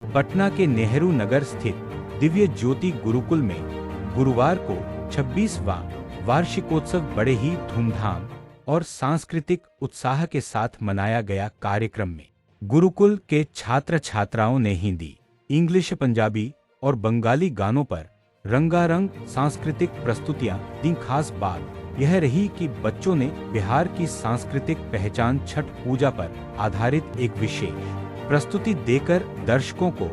पटना के नेहरू नगर स्थित दिव्य ज्योति गुरुकुल में गुरुवार को 26वां वार्षिकोत्सव बड़े ही धूमधाम और सांस्कृतिक उत्साह के साथ मनाया गया। कार्यक्रम में गुरुकुल के छात्र छात्राओं ने हिंदी, इंग्लिश, पंजाबी और बंगाली गानों पर रंगारंग सांस्कृतिक प्रस्तुतियां दी। खास बात यह रही कि बच्चों ने बिहार की सांस्कृतिक पहचान छठ पूजा पर आधारित एक विशेष प्रस्तुति देकर दर्शकों को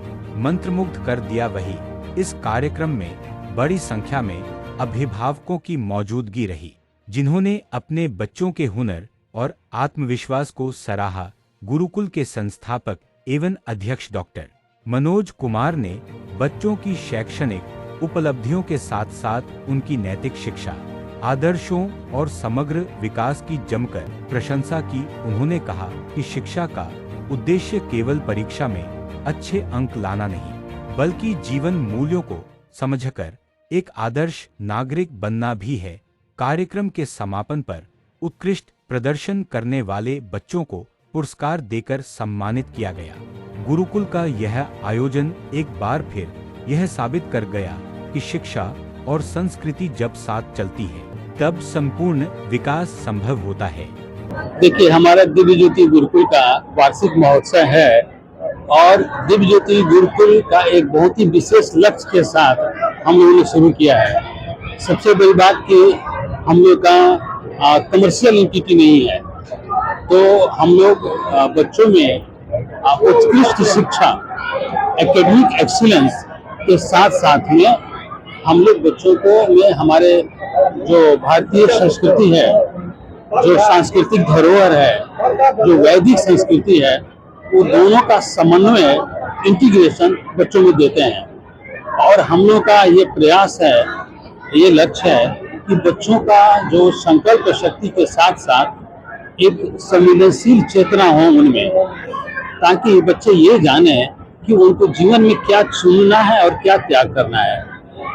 मंत्रमुग्ध कर दिया। वहीं इस कार्यक्रम में बड़ी संख्या में अभिभावकों की मौजूदगी रही, जिन्होंने अपने बच्चों के हुनर और आत्मविश्वास को सराहा। गुरुकुल के संस्थापक एवं अध्यक्ष डॉक्टर मनोज कुमार ने बच्चों की शैक्षणिक उपलब्धियों के साथ साथ उनकी नैतिक शिक्षा, आदर्शों और समग्र विकास की जमकर प्रशंसा की। उन्होंने कहा कि शिक्षा का उद्देश्य केवल परीक्षा में अच्छे अंक लाना नहीं, बल्कि जीवन मूल्यों को समझकर एक आदर्श नागरिक बनना भी है। कार्यक्रम के समापन पर उत्कृष्ट प्रदर्शन करने वाले बच्चों को पुरस्कार देकर सम्मानित किया गया। गुरुकुल का यह आयोजन एक बार फिर यह साबित कर गया कि शिक्षा और संस्कृति जब साथ चलती है, तब संपूर्ण विकास संभव होता है। देखिए, हमारा दिव्य ज्योति गुरुकुल का वार्षिक महोत्सव है और दिव्य ज्योति गुरुकुल का एक बहुत ही विशेष लक्ष्य के साथ हम लोगों ने शुरू किया है। सबसे बड़ी बात कि हम लोग का कमर्शियल एंटिटी नहीं है, तो हम लोग बच्चों में उत्कृष्ट शिक्षा, एकेडमिक एक्सीलेंस के साथ साथ में हम लोग बच्चों को में हमारे जो भारतीय संस्कृति है, जो सांस्कृतिक धरोहर है, जो वैदिक संस्कृति है, वो दोनों का समन्वय, इंटीग्रेशन बच्चों में देते हैं। और हम लोग का ये प्रयास है, ये लक्ष्य है कि बच्चों का जो संकल्प शक्ति के साथ साथ एक संवेदनशील चेतना हो उनमें, ताकि बच्चे ये जाने कि उनको जीवन में क्या चुनना है और क्या त्याग करना है।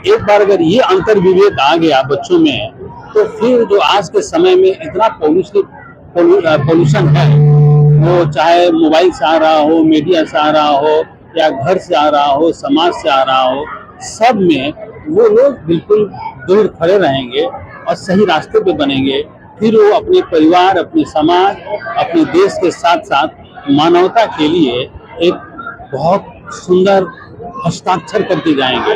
एक बार अगर ये अंतर विवेक आ गया बच्चों में, तो फिर जो आज के समय में इतना पॉल्यूशन है, वो चाहे मोबाइल से आ रहा हो, मीडिया से आ रहा हो, या घर से आ रहा हो, समाज से आ रहा हो, सब में वो लोग बिल्कुल दूर खड़े रहेंगे और सही रास्ते पे बनेंगे। फिर वो अपने परिवार, अपने समाज, अपने देश के साथ साथ मानवता के लिए एक बहुत सुंदर हस्ताक्षर करते जाएंगे,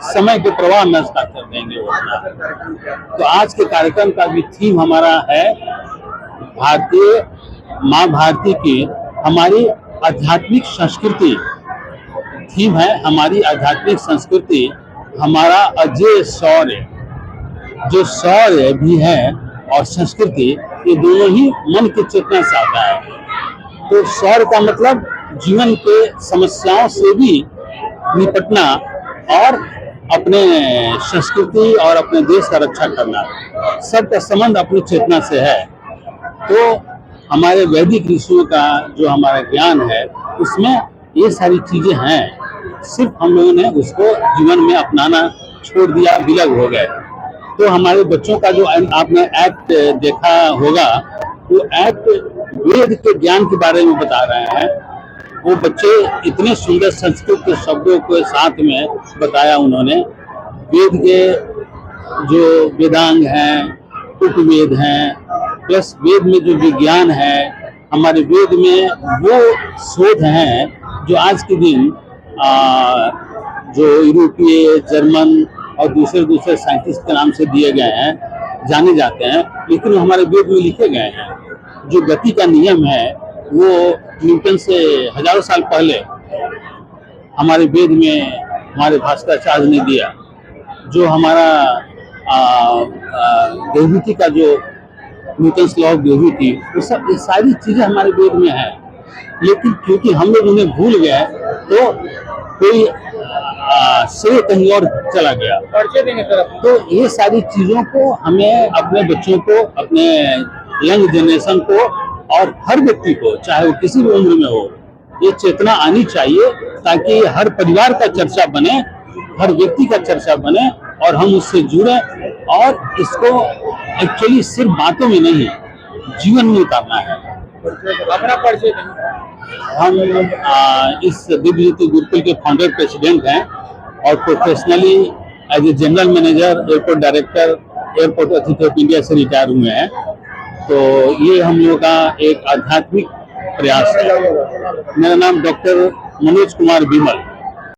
समय के प्रवाह में हस्ताक्षर देंगे वो अपना। तो आज के कार्यक्रम का भी थीम हमारा है भारतीय माँ भारती की हमारी आध्यात्मिक संस्कृति। थीम है हमारी आध्यात्मिक संस्कृति, हमारा अजय शौर्य। जो शौर्य भी है और संस्कृति, ये दोनों ही मन की चेतना से आता है। तो शौर्य का मतलब जीवन के समस्याओं से भी निपटना और अपने संस्कृति और अपने देश का रक्षा करना, सबका संबंध अपनी चेतना से है। तो हमारे वैदिक ऋषियों का जो हमारा ज्ञान है, उसमें ये सारी चीजें हैं, सिर्फ हम लोगों ने उसको जीवन में अपनाना छोड़ दिया, विलग हो गए। तो हमारे बच्चों का जो आपने एक्ट देखा होगा, वो एक्ट वेद के ज्ञान के बारे में बता रहे हैं। वो बच्चे इतने सुंदर संस्कृत के शब्दों के साथ में बताया उन्होंने। वेद के जो वेदांग हैं, उपवेद हैं, प्लस वेद में जो विज्ञान है, हमारे वेद में वो शोध हैं जो आज के दिन जो यूरोपीय, जर्मन और दूसरे साइंटिस्ट के नाम से दिए गए हैं, जाने जाते हैं, लेकिन हमारे वेद में लिखे गए हैं। जो गति का नियम है, वो न्यूटन से हजारों साल पहले हमारे वेद में हमारे भास्कराचार्य ने दिया। जो हमारा ग्रेविटी का जो न्यूटन्स लॉ ऑफ ग्रेविटी, वो सब ये सारी चीजें हमारे वेद में है। लेकिन क्योंकि हम लोग उन्हें भूल गए, तो कोई से कहीं और चला गया। तो ये सारी चीजों को हमें अपने बच्चों को, अपने यंग जनरेशन को और हर व्यक्ति को, चाहे वो किसी भी उम्र में हो, ये चेतना आनी चाहिए, ताकि हर परिवार का चर्चा बने, हर व्यक्ति का चर्चा बने और हम उससे जुड़े और इसको एक्चुअली सिर्फ बातों में नहीं, जीवन में उतारना है। अपना परिचय हम इस दिव्य ज्योति गुरुकुल के फाउंडर प्रेसिडेंट हैं और professionally as a general manager, airport director, airport authority of India से रिटायर हुए हैं। तो ये हम लोगों का एक आध्यात्मिक प्रयास है। मेरा नाम डॉक्टर मनोज कुमार विमल।